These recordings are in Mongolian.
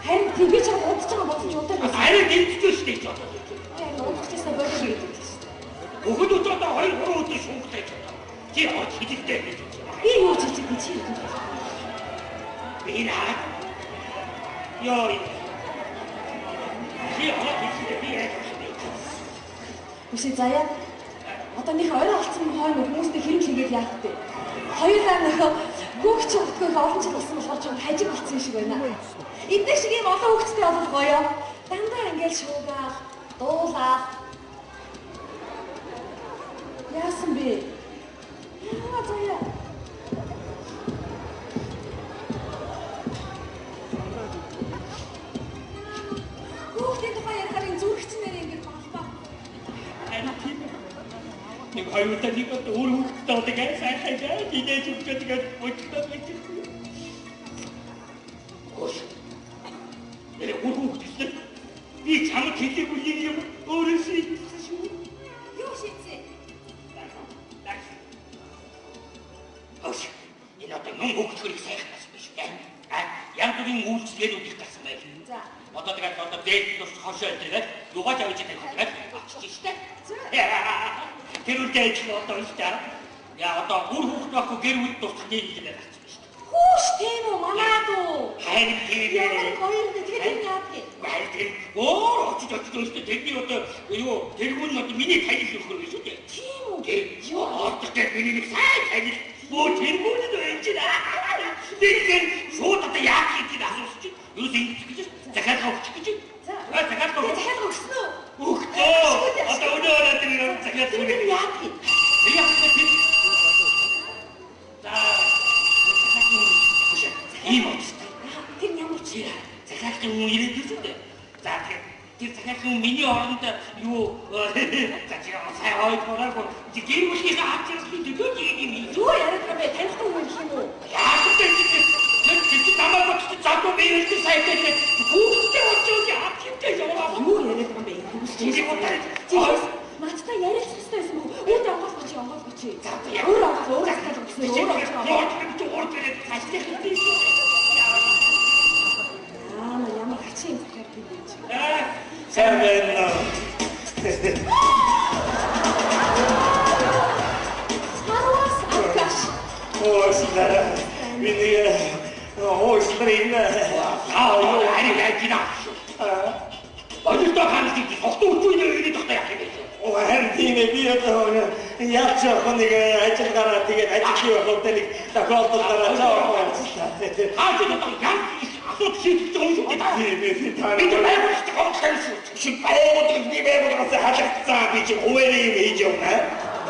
Харин би ч удаж байгаа бодож удаа байсан. Харин дэмждэг шүү дээ ч одоо. Яг удажчихсан болов уу гэдэг шүү дээ. Өгөөд одоо 2-3 өдөр шүүхтэй ч одоо. Чи орж хилэлтэй гэж байна. Би юу ч чи хэлдэг. Би наа. Ёо. Би орж хилэлтэй би яаж Үгүй заяа. Одоо нэг орой олцсон хойно хүмүүстэй хэрэг хийгээд яах вэ? Хоёулаа нөхөө хүүхч өгөхөөр олон жил болсон болохоор ч хажиг болсон шиг байна. Эдгээр шиг ийм олон хүүхдтэй бол гоё. Дандаа ингээл шуугаал, дуулаад. Яасан бэ? Яа заяа. Хүүхдийн тухай ярихаар зүрхч нэр ингэж боллоо. Нэг хоёулаа нэг одоо өөр хүүхдтэй одоо сайхан гэж идэж өгчөөд боддог байж. Гош. Нэр өөр хүүхдтэй. Би чамд хэлээгүй юм өөрөө шийдсэн шүү. Юу шийдсэн? Гош. Энэ одоо нон хүүхдийг сайхан бас биш үү? Янз бүрийн үйлчлэлүүд их гарсан байл. За. Одоо тэгээд одоо дээд тус хошоо тэгээд юугаж авч байгаа тэгээд очиж штэ. Тэр үедээ ч одоо штэ. Яа одоо бүр хүүхд байхгүй гэр бүл тусах нэг юм байна штэ. Хүүш тийм үү манаад уу? Харин тийм ээ. Хоёр тэгээд энэ яах вэ? Харин өөр очиж штэ тэдний одоо юу тэргүүн нь одоо миний танил өгөх гэж шүү дээ. Тийм үү? Юу одоо тэгээд миний нэг сайн танил боо тэргүүн нь байж байна. Тэгээд шууд одоо яах гэж асууж чи. Юу ингэж гэж захиалга өгч гэж. За. Захиалга өгсөн үү? Өгтөө. Одоо өнөөрөө тэр захиалга өгөх. Яах вэ? Яах вэ? За. Ийм очтой. Тэр ямар ч захиалга юм ирээд үү? За тэр захиалга миний оронд юу за чи сайн ойлгоорой. Чи гэр бүлийнхээ хаачлалын төлөө юм. Юу яриад байгаа бэ? Таних юм гэх юм уу? Яах вэ? Чи намайг бодчих задуу биелж сайтай хүүхдээ очиж яах юм яваа. Юу яриад байгаа бэ? Чи надтай ярилцах хэрэгтэй байсан уу? Үүд онгоолгоч. Өөр онгоол өөр асуулт өгсөн. Өөр онгоол ажлын хэвтэй. Ямар хачин захиалга хийж. Сэрвэн. Харвас акаш. Ослара. Миний осларин. Юу харин яа. Одоос хаана гэж тогтоохгүй нэ тогтоо яах юм бэ? Харин тийм ээ би одоо яаж нэг ажиллагаа тэгээд ажилтны байхад нэг тохиолдолдоо цаавар ажиллаа. Хаач одоо яг асуудал шийдэх юм шүү дээ. Тийм ээ та. Би тэр байгаад комплекстэй шиг байгаад би байгаад халагдсан би чи хуваарь юм хийж явна.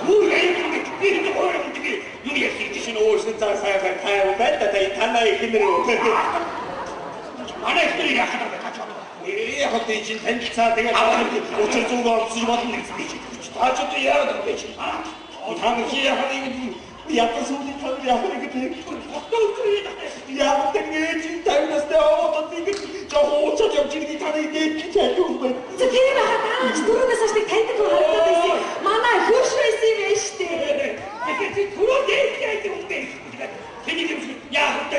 Юу юм бэ? Би тэр хуваарь юм би юу яах гэж шинэ өөрсдөө цаа сайн тайван байта танаа ихнэр үү. Манай ихнэр яах вэ? Яг л чинь танилцаа тэгээд өчир зүг олсон болно гэж би чи. Та ч одоо яагаад ингэж байна? Та чи яг нэг ятсан сүлийн тав яг нэг тийм яг тэгэж тавьнастай одоо тийм жоо уучаад явж ирэх таны идэх гэж хайх юм байна. За тийм аа чи түрүүнээс хойш таньдаг харагдаад байсан. Манай хөрш байсан юм байна штэ. Тэгээд чи түрүү дээд юм бэ? Тэгээд яах вэ?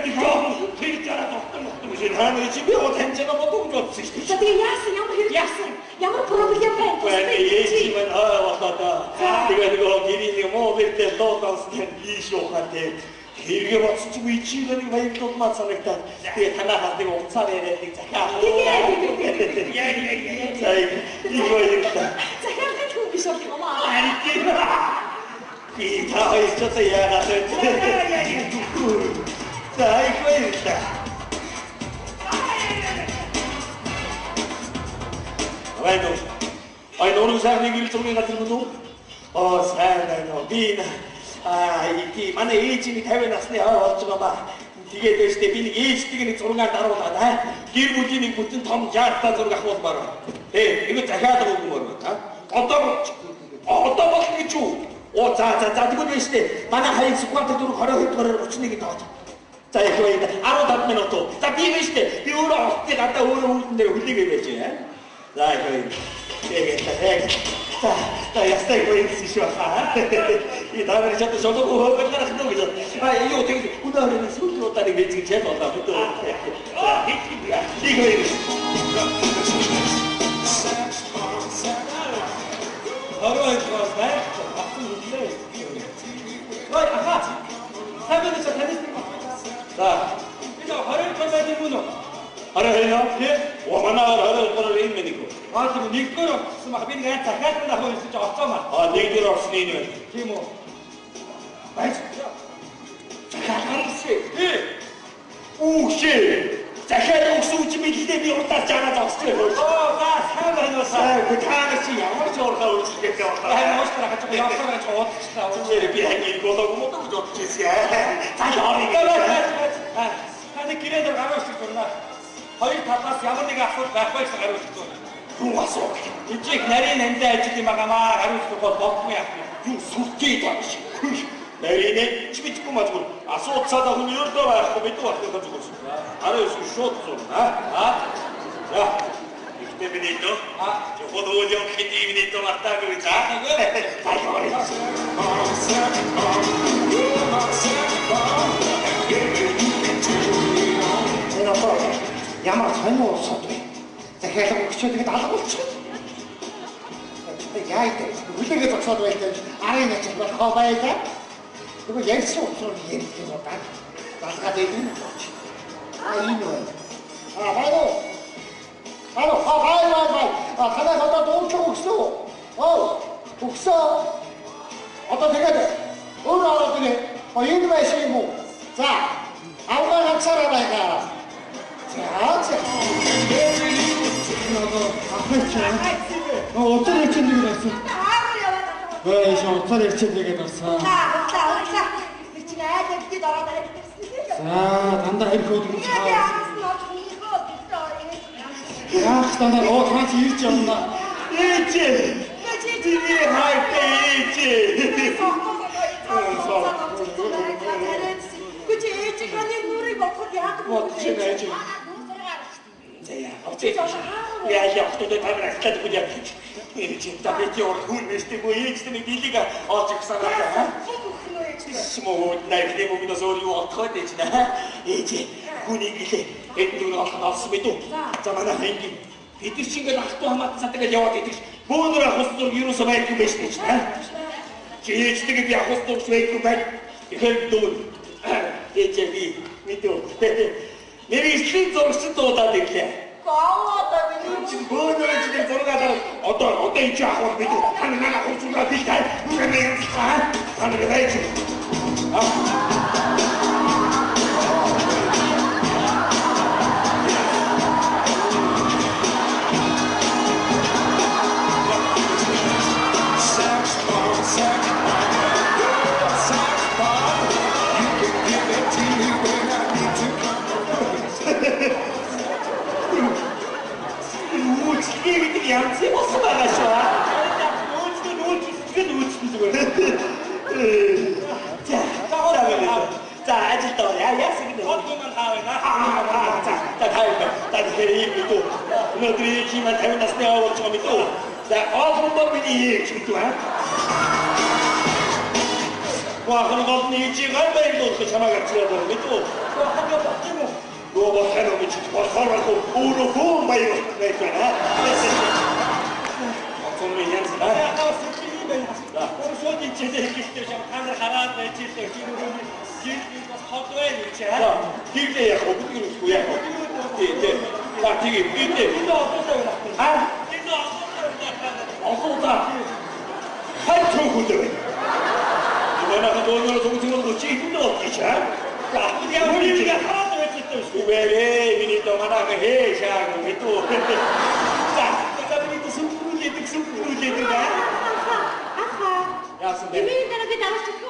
Тэр жараад огтон гэж хаана чи би одоо таньжаа бодож бодсон шүү дээ. За тэгээ яасан ямар хэрэг яасан? Ямар проблем байна? Чи мань одоо тэгээд нөгөө гэрийн муу бэртээ лоодонсны ийш ухаатай хэрэгээ бодсон чи би чи нэг баярлал маа санагдаад тэгээд танахаас нэг уцаар яриад нэг захиалга. За юу баярлалаа. Захиалга хүн биш юм аа. Харин би таа ч яагаад вэ? За юу баярлалаа. Ай нөрөө сайхан гэрэл зургийн газар мөн үү? Сайн байна. Би ити манай ээжийн 50 насны хой болж байгаа ба. Тэгээд дэжтэй би нэг ээжтэйг нэг зургаар даруулаад гэр бүлийн нэг бүтэн том жаартаа зураг авахулмаар. Энэ захиалга өгмөр байна. Одоо бол гэж юу? За тэгвэл дэжтэй манай хаяг Сүхбаатар дөрөв 22-р 31-нд тооч. За яг үе 15 минут. За би дэжтэй би өөрөө олтны гадаа өөрөө үүдэн дээр хүлээгээ байж байна. За яг үе. За ястай гоёс шүү хаа. И давар чад шодог хөөгөр нөх гэж. Юу тэг өнөөрөө сүлд удаа нэг гэж хэлээ болоо. 이거. 어려워요, 좋았네. 박수 못해. 아까 사면에 저 테니스 자, 이제 허를 걸어야 문어. 허를요? 예. 오만나가 허를 걸어 있면이고. 아, 지금 니꺼로 스마 하빈이가 잠깐 나고 있을 줄 없잖아. 아, 니꺼로 없으니는. 기모. 맞지? 잠깐 없지. 예. 혹시 잠깐 혹시 집에 기대비 없다 잘하자. 나 사면에서 그 다음에 양을 저렇게 올리겠다. 나 멋있더라. 가지고 약속을 저 어떻게 이제 비행기 고도 못 좋지. 다 여리가. 근데 길에도 가고 싶구나. 거의 다 다시 아버지가 가고 있어 가고 싶구나. 좋았어. 일찍 내리는데 집에 막아마 가고 싶고 덕분이야. 속기 당시. 내리네 집에 찍고 맞고 소차다 훈련도와 코비도 왔다 가지고 알아서 쇼트 야 이때 미니도 저 호도 좀 키티 미니도 왔다 그러자 다 요리 내가 또 야마 전혀 없어도 자 해서 그쳐도 나도 쳐 야 이때 우리가 적서도 했더니 아이네 정말 커봐야지 그리고 예수 없어도 예리게 못다 나스가 되는 거지 아 이놈 바로 가다 갔다 또 엄청 없어 없어 어떤 데가 돼 어느 알아들이 이놈의 시모 자 아무거나 학살하라 해가 자 너도 어떤 일진들이 됐어 왜 이제 어떤 일진들이 됐어 단다 이렇게 어두고 나 너한테 일지 없나? 일지! 드디어 할때 일지! 그치 일찍하니 물을 먹고 어찌 내지? Я что-то там рассказываю, я там эти оргульности мои, что мы видели, отчик саната. 뭐 나의 몸이나 소리 어떻게되지나 이제 분위기에 엔두가 없음에도 자마나 행기 비트싱가 나도 아마 사태가 여와게 뭐더라 호스도 유로서 말고 메시지나 제치되게 비하 호스도 스웨이크 말 이걸 또 이제 미도 내리 신속 수도다 될게 지금 뭐더라 지금 돌아가다 어떤 있지 하고 미도 하나 호수가 비슷해 그러면 하늘에 해야지 양치 못 쓰다가셔. 자, 아직도 야야스기도 어떻게만 하나. 자, 다음에 다들 또 너들이 기만 다음에 나서 내가 원청하면 또 자, 어떤 지금 또 와, 그런 거 일찍할 때도 그 자막을 들어보면 또 한겹 바뀌면 로봇 해놓으면 진짜 서로하고 오르고 막 이러고 있잖아. 정말 양스나. 소지 제대로 기시죠. 하늘 하나 더 지도 지루는 길고 서도에 있자. 길때야 어떻게 고야. 이제 딱 되게 길때 길도 어떠세요? 아? 길도 어떠다. 한쪽 구들. 이번에 돈으로 동생으로 찍는 거 없겠지? 자, 우리가 하나도 왜 미니도 하나가 해, 샤고 왜 또? 자, 그다음에 또 승부를 제대로가. 아하. 야, 선배. 이민이 따라 그 나올 수 있고.